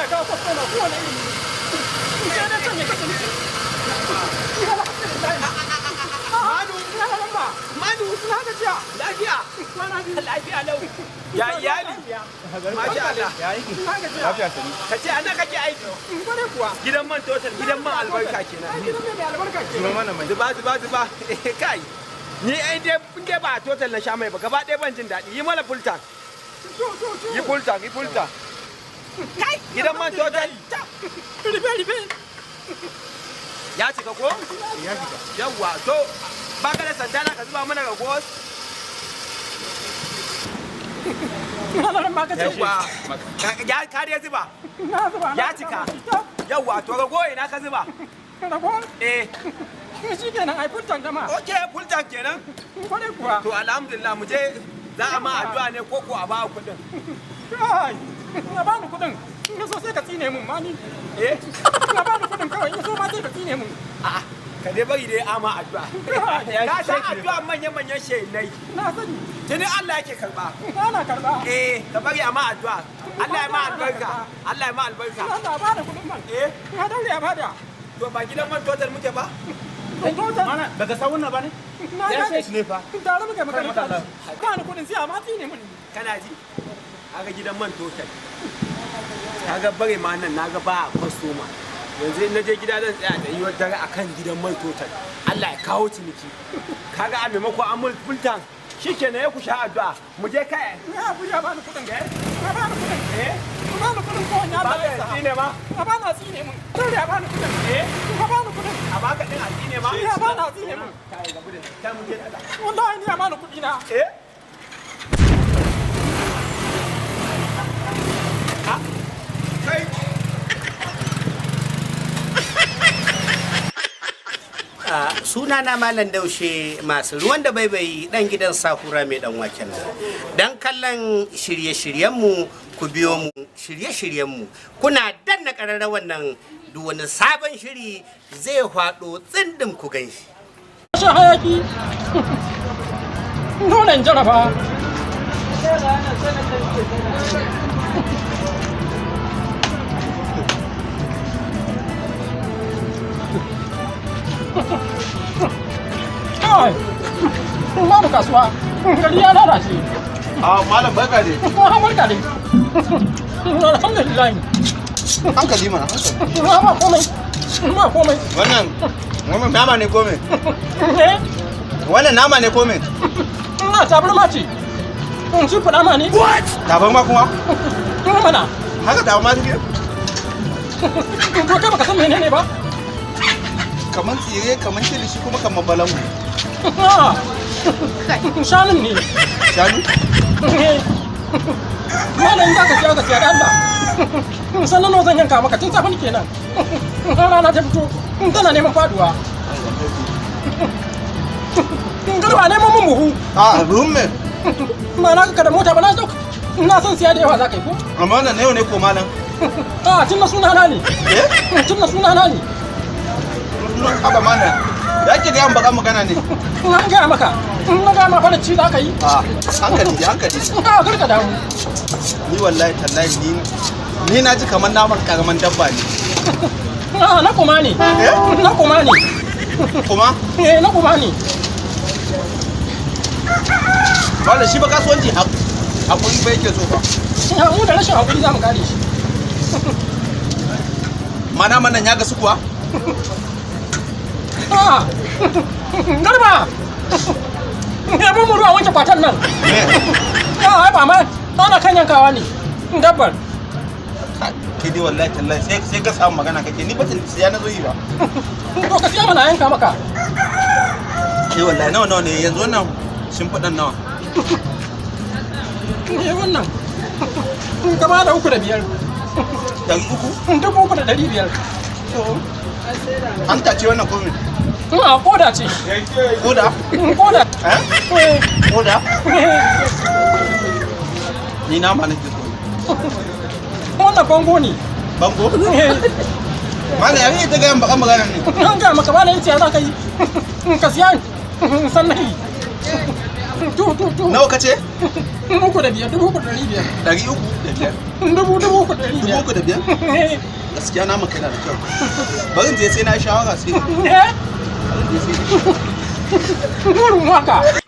ya kawo kwastoma kowane iri. Sai dai can ya kashe ni. Madu, ina da lamba. Madu, ina gajiya. Lafiya. Lafiya lau. Ya iyali. Masha Allah. Ya aiki. Lafiya sani. Ka ce ana kake aiki. Kware kuwa. Gidan man total, gidan man albarka kenan. Gidan man albarka kenan. Zuba mana mai. Zuba. Kai. Ni ai dai ba total na sha mai ba, gaba ɗaya ban jin daɗi. Yi mana full tank. Yi full tank. Kai, gidan man total. Rufe. Ya cika ko? Ya cika. Yawwa, to ba ka da sandana ka zuba mana ga gos. Yawwa, ya kariya zuba. Ya cika. Yawwa, to rago ina ka zuba. Rago? Eh. Shi kenan ai full tank dama. Okay, full tank kenan. Kone kuwa. To alhamdulillah mu je za a ma addu'a ne ko a ba kuɗin. Kai, na ba ni kuɗin. In so sai ka tsine mun ma ni. Eh? Na ba ni kuɗin kawai, in so ma sai ka tsine mun. A'a, ka dai bari dai ama addu'a. Ka san addu'a manyan shehinai. Na sani. Tuni Allah yake karba. Ana karba. Eh, ka bari ama addu'a. Allah ya ma albarka. Allah ba ni kuɗin man. Eh? Ya daure ya bada. To ba gidan man total muke ba? Mana daga sawun na bane? Ya sai shi ne fa. Tare muke makaranta. Ba ni kudin sai amma tsine mun. Kana ji? Kaga gidan man total. Kaga bare ma nan naga ba customer. Yanzu in naje gida zan tsaya da yiwar dare akan gidan man total. Allah ya kawo ciniki. Kaga a maimako an mul fultan. Shikenan ya ku sha addu'a. Mu je kai. Ya ku ja ba ni kudin ga. Ba ni kudin. Eh? Ba ni kudin ko nya ba. Ba tsine ma. Ba na tsine mun. Dole ya ba ni kudin. Eh? Ba ni kudin. A baka din addini ma? Ya ba na addini mun. Kai ga bude. Kai mu je da. Wallahi ni ya ba ni kudi na. Eh? Ha? Kai. Sunana Malam Daushe masu ruwan da baibai dan gidan Sahura mai dan waken nan. Dan kallon shirye-shiryenmu ku biyo mu shirye-shiryenmu. Kuna danna ƙararrawar nan duk wani sabon shiri zai faɗo tsindin ku gan shi. Shi hayaki. Dole in jaraba. Kai, babu kasuwa, gari ya lalace. Malam barka dai. Barka dai. Alhamdulillah. Hankali mana, hankali. Ba komai. Wannan nama ne kome? Eh? Wannan nama ne kome? Ina tabarma ce. Sun faɗa ma ne? What? Tabarma kuma? Mana. Haka tabarma take? Ko kai baka san menene ba? Kaman tsire, kaman kilishi kuma kaman balangu. Shanun ne. Shanu? Malam za ka siya da Allah. Sannan zan yanka maka tun safe kenan. Rana ta fito tana neman faduwa. Garba neman mun buhu. Buhun me? Ma na ka da mota ba na dauka. Na san siya da yawa za ka yi ko? Amma wannan yau ne ko malam? Tun na sunana ne. Eh? Tun na sunana ne. Haba mana. Ya ke gaya baka magana ne? Na gaya maka. Na gaya ma fara ci za ka yi. Hankali. Karka damu. Ni wallahi tallahi ni na ji kamar naman karaman dabba ne. Na kuma ne. Na kuma ne. Kuma? Na kuma ne. Wanda shi ba kasuwanci hakuri ba yake so ba. Mu da rashin hakuri za mu kare shi. Mana nan ya gasu kuwa? Garba! Ya mun ruwa wanke kwatan nan. Ai ba ma ana kan yankawa ne. Dabbar. Ke dai wallahi tallahi sai ka samu magana kake ni ba siya na zo yi ba. To ka siya mana yanka maka. Ke wallahi nawa ne yanzu wannan shimfiɗan nawa? Wannan. Gaba da 3,500. 300? 3,500. An tace wannan komi? Koda ce. Koda? Koda. Koda? Ni nama nake so. Wannan bango ne. Bango? Mana ya yi ta gayan baka magana ne? An gaya maka bana yace za ka yi. Ka siya sannan yi. To. Nawa kace? 3,500, 3,500. 300 da 500. 3,500. 300 gaskiya na maka yana da kyau. Bari in je sai na shawara sai. Burin waka.